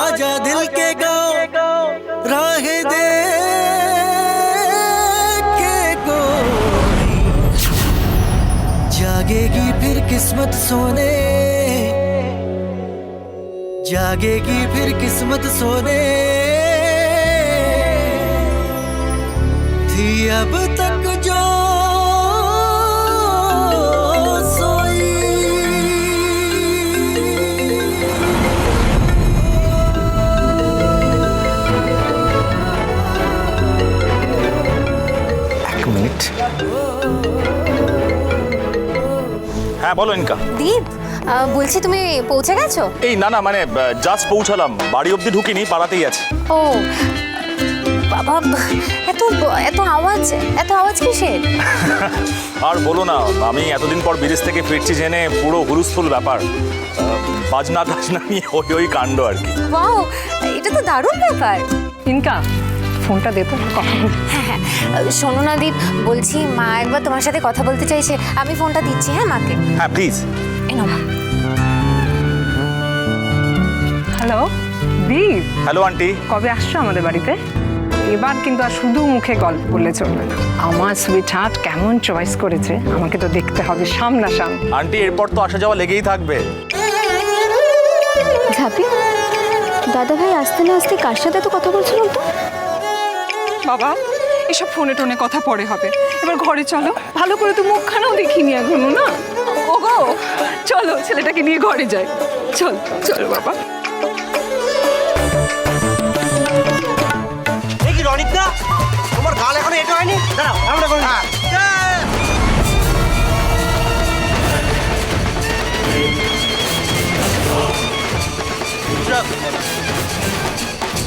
आजा दिल के गाँव राह दे के कोई जागेगी फिर किस्मत सोने, जागेगी फिर किस्मत सोने थी अब तक जो सोई। एक मिनट। হ্যাঁ বলো ইনকা। দীপ বলছি তুমি পৌঁছে গেছো? এই না না মানে জাস্ট পৌঁছালাম, বাড়ি অবধি ঢুকিনি, পাড়াতেই আছে। ও বাবা, এত এত আওয়াজ, এত আওয়াজ কিসের? আর বলো না, আমি এতদিন পর বিদেশ থেকে ফিরছি জেনে পুরো হুলস্থুল ব্যাপার, বাজনা টাজনা নিয়ে ওই কাণ্ড আর কি। ওয়াও, এটা তো দারুণ ব্যাপার। ইনকা ফোনটা দে তো, কথা বল। হ্যাঁ, শোনো না দীপ, বলছি মা একবার তোমার সাথে কথা বলতে চাইছে, আমি ফোনটা দিচ্ছি। হ্যাঁ মাকে। হ্যাঁ প্লিজ। এনো মা। হ্যালো দীপ। Hello auntie. কবে আসছো আমাদের বাড়িতে? এবার কিন্তু আর শুধু মুখে গল্প করলে চলবে না। আমার সুইট হার্ট কেমন চয়েস করেছে আমাকে তো দেখতে হবে সামনাসামনি। আন্টি এরপর তো আসা যাওয়া লেগেই থাকবে। ঝাপি, দাদা ভাই আসতে না আসতে কার সাথে তো কথা বলছিলাম তো? বাবা এসব ফোনে টোনে কথা পরে হবে, এবার ঘরে চলো, ভালো করে তো মুখখানাও দেখিনি এখনো না। ওগো চলো, ছেলেটাকে নিয়ে ঘরে যাই। চল চলো বাবা। কি রনিক দা, তোমার গাল এখনো এটা হয়নি? দাঁড়াও আমরা বলি।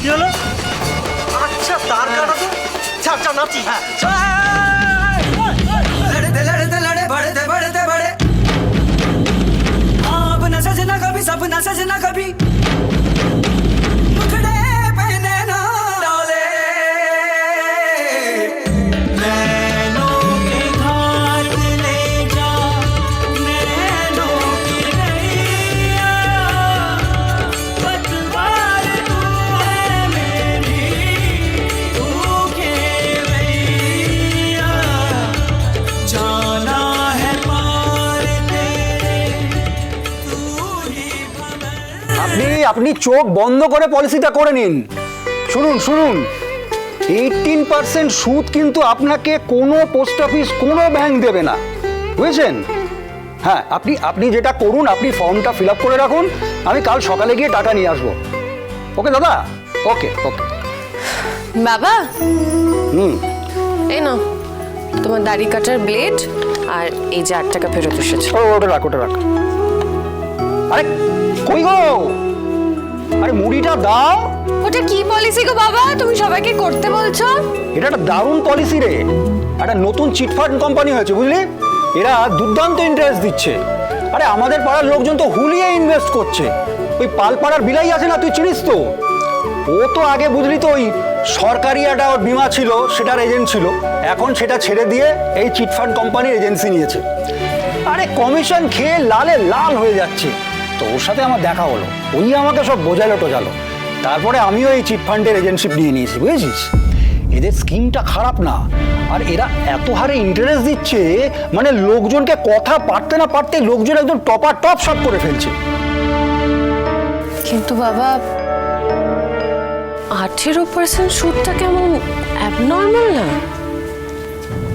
কি হলো? আচ্ছা তার কাটা তো ছাড় ছাড় নাচি। लड़ते लड़ते लड़े बढ़ते बढ़ते बढ़े, आप न सजना कभी, सपना सजना कभी, मुखड़े पहने ना डाले, नैनों के घाट ले जा, नैनों की नैया, पतवार तू है मेरी, तू के भैया, जाना है पार तेरे, तू ही भवर। আপনি চোখ বন্ধ করে পলিসিটা করে নিন। শুনুন শুনুন, 18% সুদ কিন্তু আপনাকে কোনো পোস্ট অফিস, কোনো ব্যাংক দেবে না, বুঝেছেন? হ্যাঁ, আপনি যেটা করুন, আপনি ফর্মটা ফিল আপ করে রাখুন, আমি কাল সকালে গিয়ে টাকা নিয়ে আসবো। ওকে দাদা? ওকে ওকে। বাবা হুম, এই নাও তোমার দাড়ি কাটার ব্লেড আর এই যে 8 টাকা ফেরত এসেছে। ওটা রাখ, ওটা রাখ। আরে কই গো, আরে মুড়িটা দাও। ওটা কি পলিসি গো বাবা, তুমি সবাইকে করতে বলছো? এটা একটা দারুণ পলিসি রে, একটা নতুন চিটফান্ড কোম্পানি হয়েছে বুঝলি, এরা দুর্দান্ত ইন্টারেস্ট দিচ্ছে। আরে আমাদের পাড়ার লোকজন তো হুলিয়ে ইনভেস্ট করছে। ওই পালপাড়ার বিলাই আছে না, তুই চিনিস তো? ও তো আগে বুঝলি তো ওই সরকারি একটা বিমা ছিল, সেটার এজেন্ট ছিল, এখন সেটা ছেড়ে দিয়ে এই চিটফান্ড কোম্পানির এজেন্সি নিয়েছে। আরে কমিশন খেয়ে লালে লাল হয়ে যাচ্ছে। তো ওর সাথে আমার দেখা হলো, ওই আমাকে সব বোঝালো টোঝালো, তারপরে আমিও এই চিটফান্ডের এজেন্টশিপ নিয়ে নিয়েছি, বুঝেছিস? এদের স্কিমটা খারাপ না, আর এরা এত হারে ইন্টারেস্ট দিচ্ছে, মানে লোকজনকে কথা পারতে না পারতে লোকজন একদম টপার টপ সব করে ফেলছে। কিন্তু বাবা 18% সুদটা কেমন অ্যাবনর্মাল না?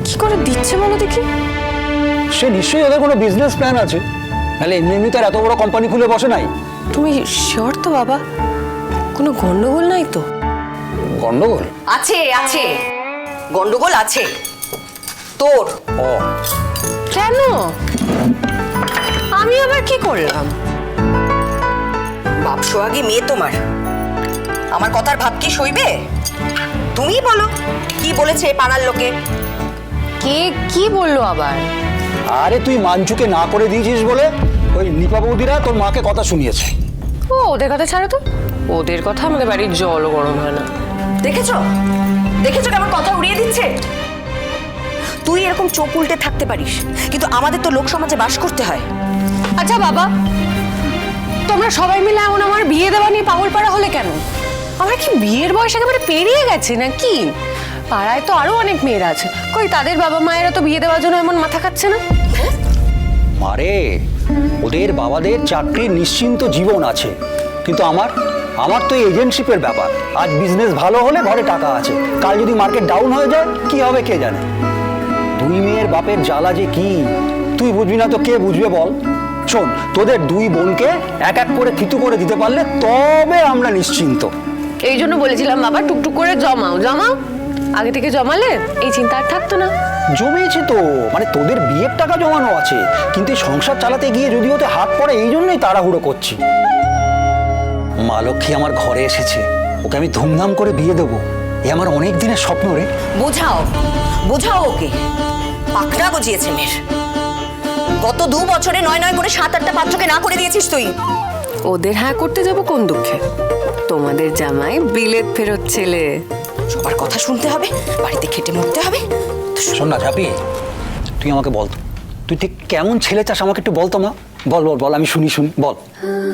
কি করে দিচ্ছে বলো দেখি? সে নিশ্চয়ই ওদের কোনো বিজনেস প্ল্যান আছে, নাহলে এমনি এমনি তার এত বড় কোম্পানি খুলে বসে নাই। তুমি শিওর তো বাবা? কোনো গন্ডগোল নাই তো? গন্ডগোল আছে আছে, গন্ডগোল আছে তোর। ও কেন? আমি আবার কি করলাম? বাপ সোহাগী মেয়ে তোমার, আমার কথার ভাব কি সইবে? তুমি বলো কি বলেছে পাড়ার লোকে? কে কি বললো আবার? আরে তুই মাঞ্চুকে না করে দিয়েছিস বলে ওই নিপা বৌদিরা তোর মাকে কথা শুনিয়েছে। ও ওদের কথা ছাড়ো তো, ওদের কথা আমাদের বাড়ির জলও গরম হয় না। দেখেছো দেখেছো কেমন কথা উড়িয়ে দিচ্ছে? তুই এরকম চোখ উল্টে থাকতে পারিস, কিন্তু আমাদের তো লোক সমাজে বাস করতে হয়। আচ্ছা বাবা, তোমরা তোমরা সবাই মিলে এমন আমার বিয়ে দেওয়া নিয়ে পাগল পাড়া হলে কেন? আমার কি বিয়ের বয়স একেবারে পেরিয়ে গেছে নাকি? পাড়ায় তো আরো অনেক মেয়েরা আছে, কই তাদের বাবা মায়েরা তো বিয়ে দেওয়ার জন্য এমন মাথা খাচ্ছে না? মারে, ওদের বাবাদের চাকরির নিশ্চিন্ত জীবন আছে, কিন্তু আমার তো এজেন্টশিপের ব্যাপার। আজ বিজনেস ভালো হলে ঘরে টাকা আছে, কাল যদি মার্কেট ডাউন হয়ে যায় কি হবে কে জানে। দুই মেয়ের বাপের জ্বালা যে কি তুই বুঝবি না তো কে বুঝবে বল। শোন, তোদের দুই বোনকে এক এক করে থিতু করে দিতে পারলে তবে আমরা নিশ্চিন্ত। এই জন্য বলেছিলাম বাবা টুকটুক করে জমাও। আগে থেকে জমালে এই চিন্তা আর থাকতো না। জমিয়েছি তো, মানে তোদের বিয়ের টাকা জমানো আছে, কিন্তু এই সংসার চালাতে গিয়ে যদি ওতে হাত পড়ে এই জন্যই তাড়াহুড়ো করছি। মা লক্ষ্মী আমার ঘরে এসেছে, ওকে আমি ধুমধাম করে বিয়ে দেবো, এ আমার অনেক দিনের স্বপ্ন রে। বোঝাও ওকে। পাকড়া গজিয়েছে মেয়ের। গত 2 বছরে 9 করে 7-8টা পাত্রকে না করে দিয়েছিস তুই। ওদের হ্যাঁ করতে যাব কোন দুঃখে? তোমাদের জামাই বিলেত ফেরত ছেলে। সবার কথা শুনতে হবে, বাড়িতে খেটে মরতে হবে। শোন না ঝাপি, তুই আমাকে বল তো, তুই ঠিক কেমন ছেলে চাস আমাকে একটু বল তো মা। বল আমি শুনি বল।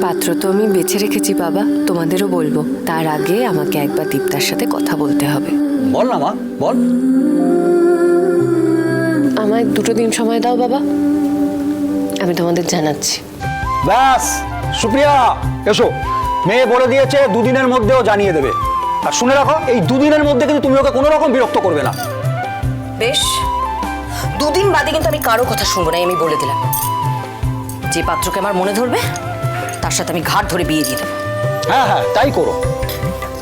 পাত্র তো আমি বেছে রেখেছি বাবা, তোমাদেরও বলবো। তার আগে আমাকে একবার দীপ্তার সাথে কথা বলতে হবে। বল না মা, বল। আমায় 2 দিন সময় দাও বাবা, আমি তোমাদের জানাচ্ছি। ব্যাস, সুপ্রিয়া এসো। মেয়ে বলে দিয়েছে 2 দিনের মধ্যেও জানিয়ে দেবে। আর শুনে রাখো, এই 2 দিনের মধ্যে কিন্তু তুমি ওকে কোনো রকম বিরক্ত করবে না। বেশ, 2 দিন বাদে কিন্তু আমি কারো কথা শুনবো না, আমি বলে দিলাম। যে পাত্রকে আমার মনে ধরবে তার সাথে আমি ঘাট ধরে বিয়ে দিয়ে দেবো। হ্যাঁ, তাই করো।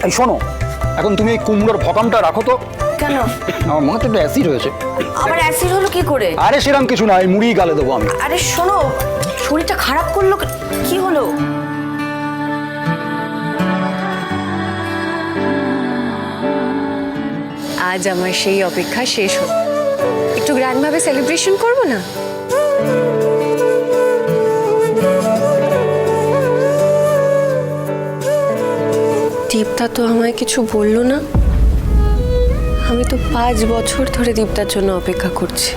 এই শোনো, এখন তুমি এই কুমড়োর ভকামটা রাখো তো। কেন? আমার মনে হচ্ছে একটু অ্যাসিড হয়েছে। আমার অ্যাসিড হলো কি করে? আরে সেরকম কিছু না, এই মুড়ি গালে দেবো আমি। আরে শোনো, শরীরটা খারাপ করলো কি হলো? আজ আমার সেই অপেক্ষা শেষ হল, একটু গ্র্যান্ডভাবে সেলিব্রেশন করবো না? দীপ্তা তো আমায় কিছু বললো না। আমি তো 5 বছর ধরে দীপ্তার জন্য অপেক্ষা করছি।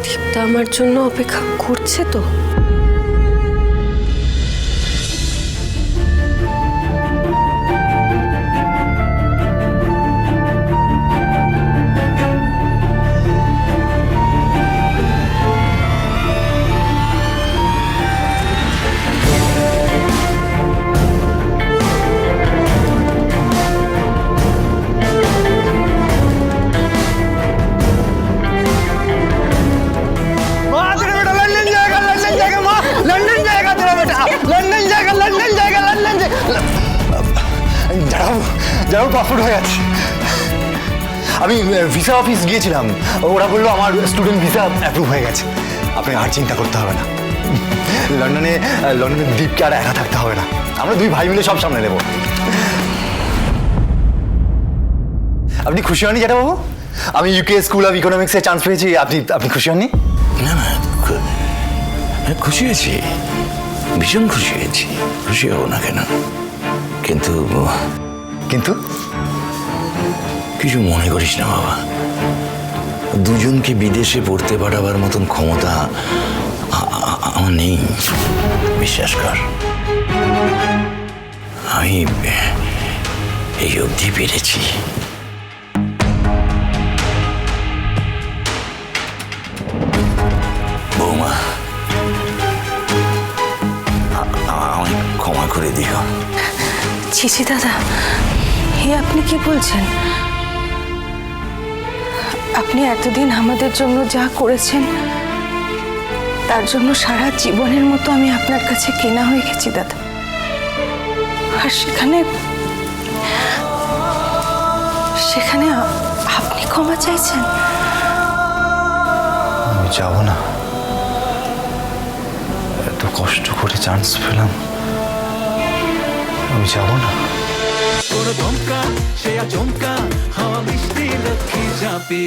দীপ্তা আমার জন্য অপেক্ষা করছে তো। যাও পাসপোর্ট হয়ে যাচ্ছে। আমি ভিসা অফিস গিয়েছিলাম, ওরা বললো আমার স্টুডেন্ট ভিসা অ্যাপ্রুভ হয়ে গেছে। আপনাকে আর চিন্তা করতে হবে না। লন্ডনে দীপকে আর একা থাকতে হবে না, আমরা 2 ভাই মিলে সব সামনে নেব। আপনি খুশি হননি জ্যাঠাবাবু? আমি ইউকে স্কুল অফ ইকোনমিক্সে চান্স পেয়েছি। আপনি খুশি হননি? না, খুশি হয়েছি, ভীষণ খুশি হয়েছি। খুশি হব না কেন? কিন্তু কিছু মনে করিস না বাবা, দুজনকে বিদেশে পড়তে পাঠাবার মতন ক্ষমতা আমার নেই, বিশ্বাস কর। আমি এই অবধি পেরেছি। বৌমা, আমায় ক্ষমা করে দিও। ছিছি দাদা, হে আপনি কি বলছেন? আপনি এতদিন আমাদের জন্য যা করেছেন তার জন্য সারা জীবনের মতো আমি আপনার কাছে কেনা হয়ে গেছি দাদা। আর সেখানে আপনি ক্ষমা চাইছেন? আমি যাব না, এত কষ্ট করে চান্স পেলাম, আমি যাব না। চমকা সে চমকা হাওয়া মিষ্টি লক্ষ্মী চাপি।